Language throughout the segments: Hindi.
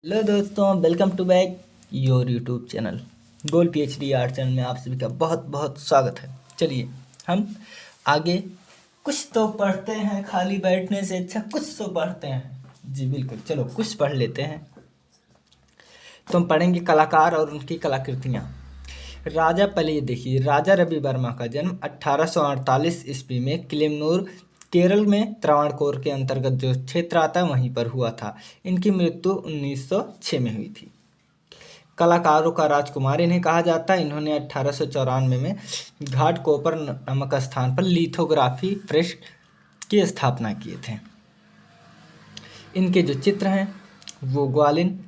हेलो दोस्तों, welcome to back your YouTube channel gold PhD art channel में आप सभी का बहुत बहुत स्वागत है। चलिए हम आगे कुछ तो पढ़ते हैं, खाली बैठने से अच्छा कुछ तो पढ़ते हैं। जी बिल्कुल, चलो कुछ पढ़ लेते हैं। तो हम पढ़ेंगे कलाकार और उनकी कलाकृतियाँ। राजा, पहले ये देखिए, राजा रवि वर्मा का जन्म 1848 ईस्वी में किलिमनूर, केरल में त्रावणकोर के अंतर्गत जो क्षेत्र आता है वहीं पर हुआ था। इनकी मृत्यु 1906 में हुई थी। कलाकारों का राजकुमार इन्हें कहा जाता है। इन्होंने 1894 में घाटकोपर नामक स्थान पर लिथोग्राफी प्रेस की स्थापना किए थे। इनके जो चित्र हैं वो ग्वालिन,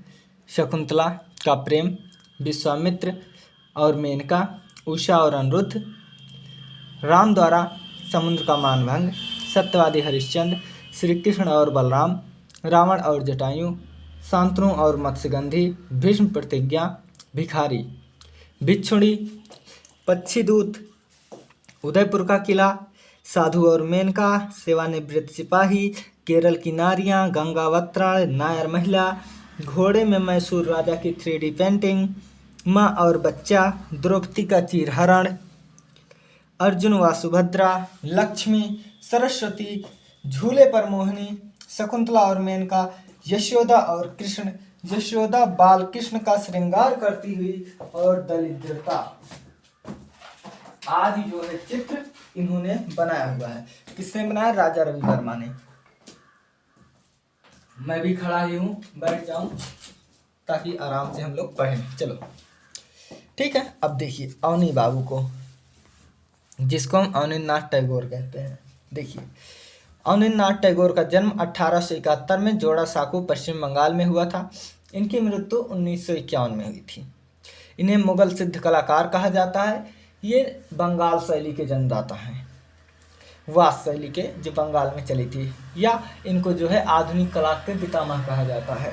शकुंतला का प्रेम, विश्वामित्र और मेनका, उषा और अनिरुद्ध, राम द्वारा समुद्र का मानभंग, सत्यवादी हरिश्चंद्र, श्री कृष्ण और बलराम, रावण और जटायु, शांतनु और मत्स्यगंधी, भीष्म प्रतिज्ञा, भिखारी, भिक्षुणी, पक्षीदूत, उदयपुर का किला, साधु और मेनका, सेवानिवृत्त सिपाही, केरल की नारियां, गंगावतरण, नायर महिला, घोड़े में मैसूर राजा की 3D पेंटिंग, माँ और बच्चा, द्रौपदी का चीरहरण, अर्जुन व सुभद्रा, लक्ष्मी, सरस्वती, झूले पर मोहिनी, शकुंतला और मेनका, यशोदा और कृष्ण, यशोदा बाल कृष्ण का श्रृंगार करती हुई और दरिद्रता आदि जो है चित्र इन्होंने बनाया हुआ है। किसने बनाया? राजा रवि वर्मा ने। मैं भी खड़ा ही हूँ, बैठ जाऊं ताकि आराम से हम लोग पढ़ें। चलो ठीक है। अब देखिए अवनी बाबू को, जिसको हम अवनींद्रनाथ टैगोर कहते हैं। देखिए अवनींद्रनाथ टैगोर का जन्म 1871 में जोड़ासांको पश्चिम बंगाल में हुआ था। इनकी मृत्यु 1951 में हुई थी। इन्हें मुगल सिद्ध कलाकार कहा जाता है। ये बंगाल शैली के जन्मदाता हैं, वास शैली के, जो बंगाल में चली थी, या इनको जो है आधुनिक कला के पितामह कहा जाता है।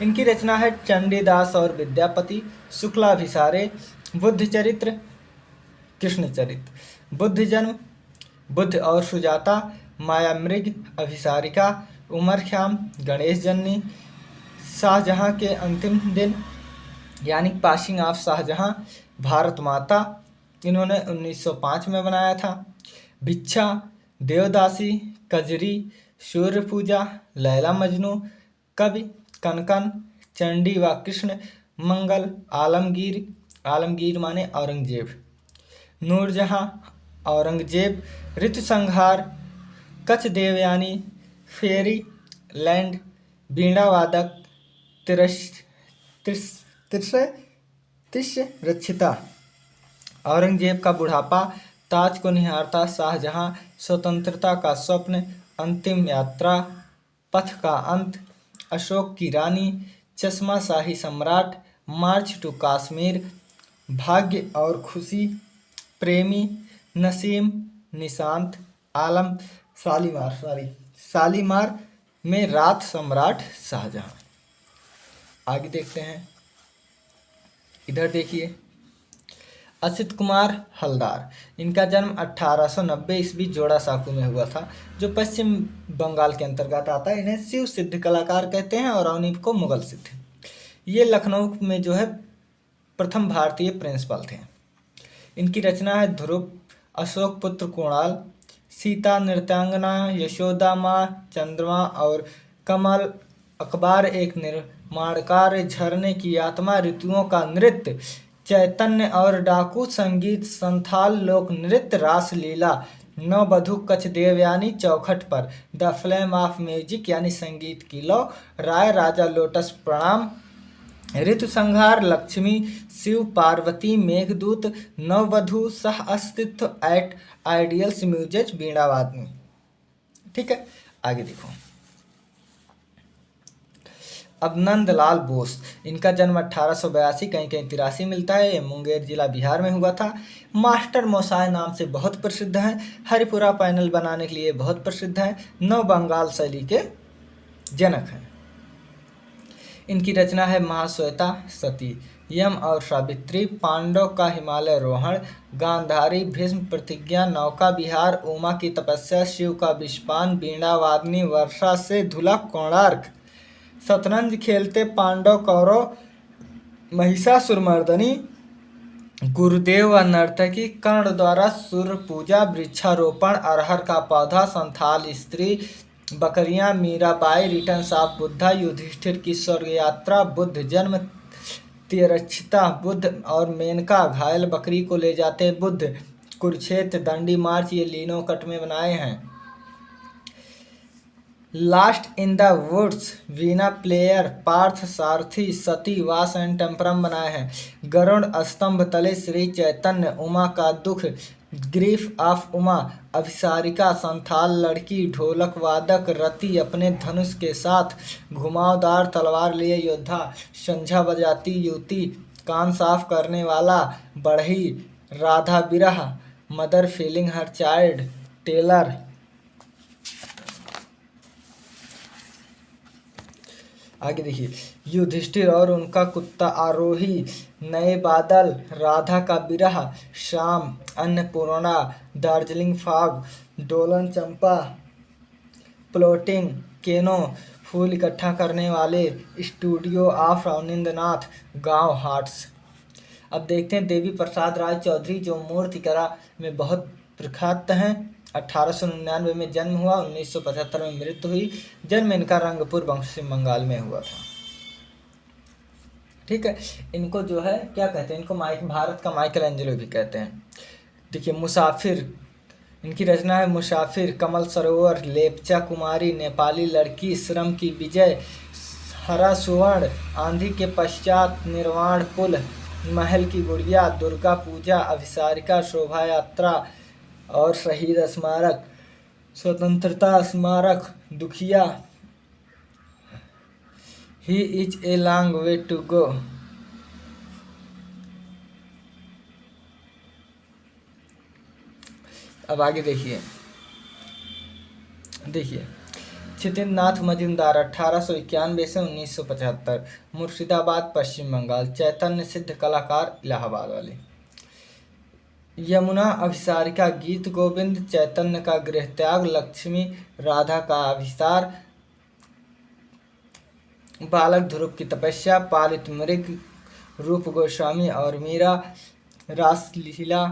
इनकी रचना है चंडीदास और विद्यापति, शुक्लाभिसारे, बुद्ध चरित्र, कृष्ण चरित्र, बुद्ध जन्म, बुद्ध और सुजाता, मायामृग, अभिसारिका, उमरख्याम, गणेश जननी, शाहजहां के अंतिम दिन यानी पासिंग ऑफ शाहजहां, भारत माता, इन्होंने 1905 में बनाया था। भिक्षा, देवदासी, कजरी, सूर्य पूजा, लैला मजनू, कवि, कनकन, चंडी व कृष्ण, मंगल, आलमगीर, आलमगीर माने औरंगजेब, नूरजहां, औरंगजेब, ऋतुसंहार, कच्छ देवयानी, फेरी लैंड, वीणा वादक, तिरस्य रक्षिता, औरंगजेब का बुढ़ापा, ताज को निहारता शाहजहां, स्वतंत्रता का स्वप्न, अंतिम यात्रा, पथ का अंत, अशोक की रानी, चश्मा शाही सम्राट, मार्च टू कश्मीर, भाग्य और खुशी, प्रेमी, नसीम, निशांत, आलम, शालीमार में रात सम्राट शाहजहां। आगे देखते हैं। इधर देखिए असित कुमार हलदार, इनका जन्म 1890 ईस्वी जोड़ासांको में हुआ था, जो पश्चिम बंगाल के अंतर्गत आता है। इन्हें शिव सिद्ध कलाकार कहते हैं और अवनी को मुगल सिद्ध। ये लखनऊ में जो है प्रथम भारतीय प्रिंसिपल थे। इनकी रचना है ध्रुव, अशोक पुत्र कुणाल, सीता नृत्यांगना, यशोदा माँ, चंद्रमा और कमल, अखबार एक निर्माणकार, झरने की आत्मा, ऋतुओं का नृत्य, चैतन्य और डाकू संगीत, संथाल लोक नृत्य, रासलीला, नववधु कच्छ देवयानी, चौखट पर, द फ्लेम ऑफ म्यूजिक यानी संगीत की लौ, राय राजा लोटस प्रणाम, ऋतु संहार, लक्ष्मी, शिव पार्वती, मेघदूत, नववधु, सह अस्तित्व, एट आइडियल्स, म्यूजिक, वीणा वादनी। ठीक है, आगे देखो। अब नंदलाल बोस, इनका जन्म 1882, कहीं कहीं 83 मिलता है। ये मुंगेर जिला बिहार में हुआ था। मास्टर मोसाय नाम से बहुत प्रसिद्ध हैं। हरिपुरा पैनल बनाने के लिए बहुत प्रसिद्ध हैं। नव बंगाल शैली के जनक हैं। इनकी रचना है महाश्वेता सती, यम और सावित्री, पांडव का हिमालय रोहण, गांधारी, भीष्म प्रतिज्ञा, नौका विहार, उमा की तपस्या, शिव का विषपान, वीणा वादनी, वर्षा से धुला, कोणार्क, शतरंज खेलते पांडव कौरव, महिषासुरमर्दनी, गुरुदेव व नर्तकी, कर्ण द्वारा सूर्य पूजा, वृक्षारोपण, अरहर का पौधा, संथाल स्त्री, बकरियां, मीराबाई, रिटर्न्स ऑफ बुद्धा, युधिष्ठिर की स्वर्ग यात्रा, बुद्ध जन्म, तिरक्षिता, बुद्ध और मेनका घायल बकरी को ले जाते बुद्ध, कुरुक्षेत्र, दंडी मार्च, ये लीनो कट में बनाए हैं। Lost in the woods, veena player, Partha Sarathi, Sati, वास एंड टेम्परम बनाए हैं। गरुड़ स्तंभ तले श्री चैतन्य, उमा का दुख, ग्रीफ ऑफ उमा, अभिसारिका, संथाल लड़की, ढोलक वादक, रति अपने धनुष के साथ, घुमावदार तलवार लिए योद्धा, संझा बजाती युवती, कान साफ करने वाला, बढ़ई, राधा बिरह, mother feeling her child, tailor. आगे देखिए, युधिष्ठिर और उनका कुत्ता, आरोही, नए बादल, राधा का बिरह, शाम, अन्नपूर्णा, दार्जिलिंग फॉग, डोलन चंपा, प्लॉटिंग, केनो, फूल इकट्ठा करने वाले, स्टूडियो ऑफ अवनिंद्रनाथ, गांव हार्ट्स। अब देखते हैं देवी प्रसाद राय चौधरी, जो मूर्तिकला में बहुत प्रख्यात हैं। 1899 में जन्म हुआ, 1975 में मृत्यु हुई। जन्म इनका रंगपुर पश्चिम बंगाल में हुआ था। ठीक है, इनको जो है क्या कहते हैं, इनको भारत का माइकल एंजेलो भी कहते हैं। देखिए, मुसाफिर, इनकी रचना है मुसाफिर, कमल सरोवर, लेपचा कुमारी, नेपाली लड़की, श्रम की विजय, हरा सुवर्ण, आंधी के पश्चात, निर्वाण पुल, महल की गुड़िया, दुर्गा पूजा, अभिसारिका, शोभा यात्रा और शहीद स्मारक, स्वतंत्रता स्मारक, दुखिया, he is a long way to go. अब आगे देखिए, छितिन्द्रनाथ मजुमदार 1891 से 1975, मुर्शिदाबाद पश्चिम बंगाल, चैतन्य सिद्ध कलाकार, इलाहाबाद वाले। यमुना अभिसारिका, गीत गोविंद, चैतन्य का गृह त्याग, लक्ष्मी, राधा का अभिसार, बालक ध्रुव की तपस्या, पालित मृग, रूप गोस्वामी और मीरा, रासलीला,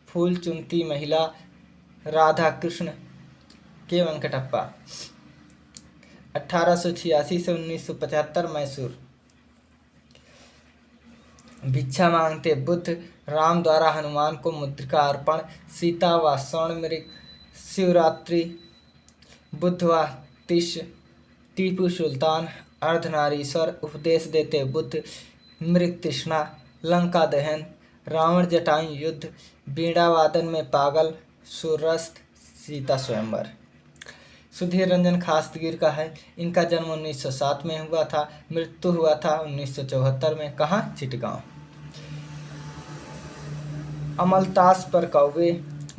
फूल चुनती महिला, राधा कृष्ण के वेंकटप्पा। 1886 से 1975, मैसूर। भिक्षा मांगते बुद्ध, राम द्वारा हनुमान को मुद्रिका अर्पण, सीता व स्वर्ण मृग, शिवरात्रि, बुद्ध व तिश, टीपू सुल्तान, अर्धनारीश्वर, उपदेश देते बुद्ध, मृग तृष्णा, लंका दहन, रावण जटायु युद्ध, बीड़ा वादन में पागल, सूर्यस्त, सीता स्वयंवर। सुधीर रंजन खासगीर का है। इनका जन्म 1907 में हुआ था, मृत्यु हुआ था 1974 में। कहाँ? चिटगांव। अमलतास पर कौवे,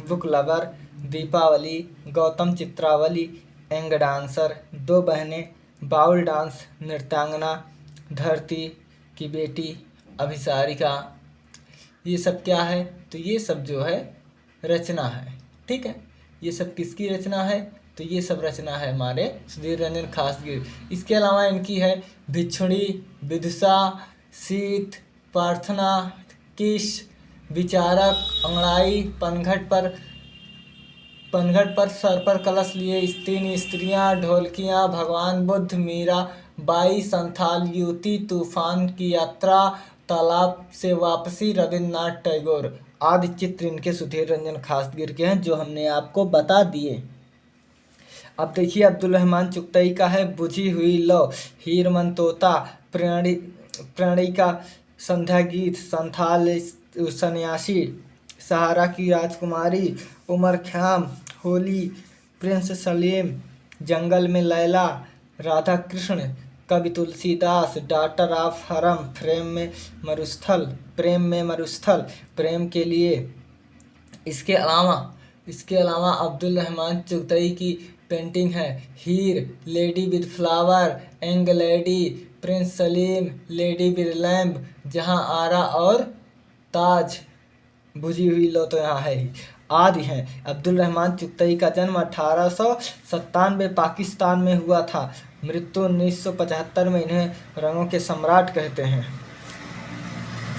बुक लवर, दीपावली, गौतम चित्रावली, एंग डांसर, दो बहनें, बाउल डांस, नृत्यांगना, धरती की बेटी, अभिसारिका। ये सब क्या है? तो ये सब जो है रचना है। ठीक है, ये सब किसकी रचना है? तो ये सब रचना है हमारे सुधीर रंजन खासगीर। इसके अलावा इनकी है भिक्षुणी, विदुषा, शीत, प्रार्थना, किश, विचारक, अंगड़ाई, पनघट पर सर पर कलश लिए तीन स्त्रियां, ढोलकियां, भगवान बुद्ध, मीरा बाई, संथाल युवती, तूफान की यात्रा, तालाब से वापसी, रविन्द्रनाथ टैगोर आदि चित्र इनके सुधीर रंजन खासगीर के हैं, जो हमने आपको बता दिए। अब देखिए अब्दुल रहमान चुगतई का है बुझी हुई लो, हीरमन तोता, प्रणयिका, संध्या गीत, संथाल सन्यासी, सहारा की राजकुमारी, उमर ख़्याम, होली, प्रिंस सलीम, जंगल में लैला, राधा कृष्ण, कवि तुलसीदास, डॉटर ऑफ हरम, प्रेम में मरुस्थल, प्रेम के लिए। इसके अलावा अब्दुल रहमान चुगतई की पेंटिंग है हीर, लेडी विद फ्लावर, एंग lady, prince Salim, lady with lamb, Jahan Ara और ताज, बुझी हुई लो तो यहाँ है ही, आदि हैं। अब्दुल रहमान चुगतई का जन्म 1897 पाकिस्तान में हुआ था। मृत्यु 1975 में। इन्हें रंगों के सम्राट कहते हैं।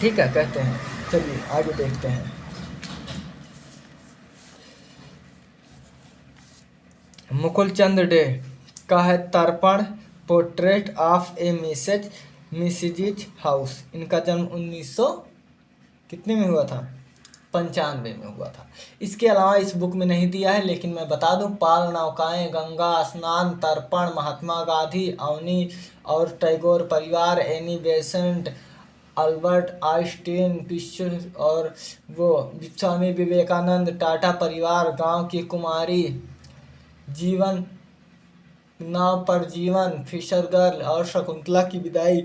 ठीक है, कहते हैं। चलिए आगे देखते हैं। मुकुल चंद डे का है तर्पण पोर्ट्रेट ऑफ ए मिसिजिज हाउस। इनका जन्म 1900 कितने में हुआ था? 95 में हुआ था। इसके अलावा इस बुक में नहीं दिया है, लेकिन मैं बता दूं, पाल नौकाएं, गंगा स्नान, तर्पण, महात्मा गांधी, अवनी और टैगोर परिवार, एनी बेसेंट, अल्बर्ट आइंस्टीन, विश्व और वो स्वामी विवेकानंद, टाटा परिवार, गांव की कुमारी, जीवन, नाव पर जीवन, फिशर गर्ल और शकुंतला की विदाई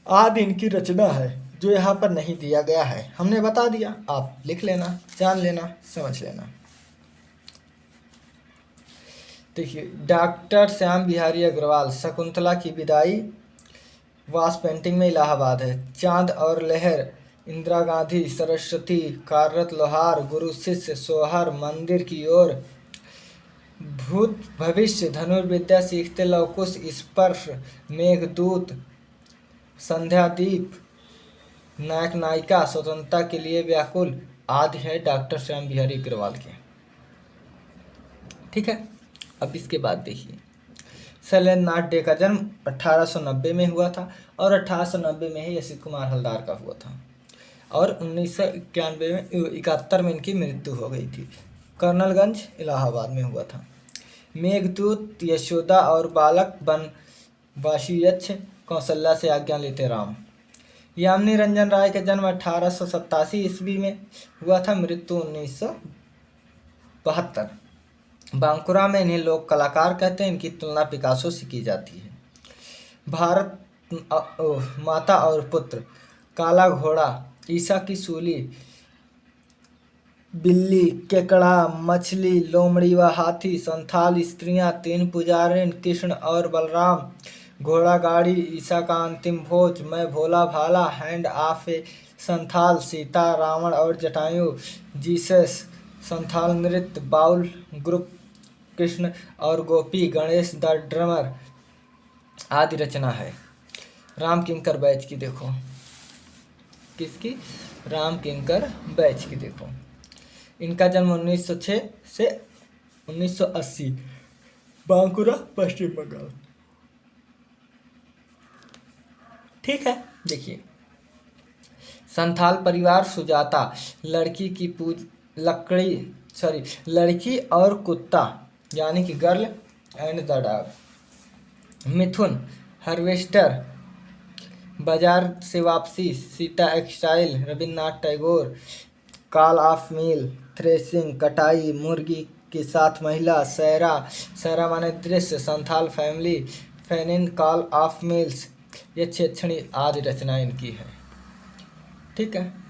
आदि इनकी रचना है, जो यहाँ पर नहीं दिया गया है। हमने बता दिया, आप लिख लेना, जान लेना, समझ लेना। देखिए, डॉक्टर श्याम बिहारी अग्रवाल, शकुंतला की विदाई वास पेंटिंग में इलाहाबाद है। चांद और लहर, इंदिरा गांधी, सरस्वती, कार्यरत लोहार, गुरु शिष्य, सोहर, मंदिर की ओर, भूत भविष्य, धनुर्विद्या सीखते लवकुश, स्पर्श, मेघदूत, संध्यादीप, नायक नायिका, स्वतंत्रता के लिए व्याकुल आदि है डॉक्टर श्याम बिहारी अग्रवाल के। ठीक है, अब इसके बाद देखिए, शैलेंद्र नाथ डे का जन्म 1890 में हुआ था और 1890 में ही असित कुमार हलदार का हुआ था और 1991 में इनकी मृत्यु हो गई थी। कर्नलगंज इलाहाबाद में हुआ था। मेघदूत, यशोदा और बालक बनवासी यक्ष, कौशल्या से आज्ञा लेते राम। यामिनी रंजन राय का जन्म 1887 ईस्वी में हुआ था, मृत्यु 1972। बांकुरा में इन्हें लोग कलाकार कहते हैं। इनकी तुलना पिकासो से की जाती है। भारत माता और पुत्र, काला घोड़ा, ईसा की सूली, बिल्ली, केकड़ा, मछली, लोमड़ी व हाथी, संथाल स्त्रियां, तीन पुजारिन, कृष्ण और बलराम, घोड़ा गाड़ी, ईसा का अंतिम भोज, मैं भोला भाला, हैंड ऑफ ए संथाल, सीता, रावण और जटायु, जीसस, संथाल नृत्य, बाउल ग्रुप, कृष्ण और गोपी, गणेश द ड्रमर आदि रचना है। राम किंकर बैच की देखो, किसकी? राम किंकर बैच की देखो। इनका जन्म 1906 से 1980, बांकुरा, पश्चिम बंगाल। ठीक है, देखिए, संथाल परिवार, सुजाता, लड़की की लड़की और कुत्ता यानी कि girl and the dog. Mithun, harvester, बाजार से वापसी, सीता एक्सटाइल, Rabindranath Tagore, call of mill, threshing, कटाई, मुर्गी के साथ महिला, सैरा माने दृश्य, संथाल फैमिली, फेनिन, कॉल ऑफ मिल्स, ये छेछणी आदि रचना इनकी है। ठीक है।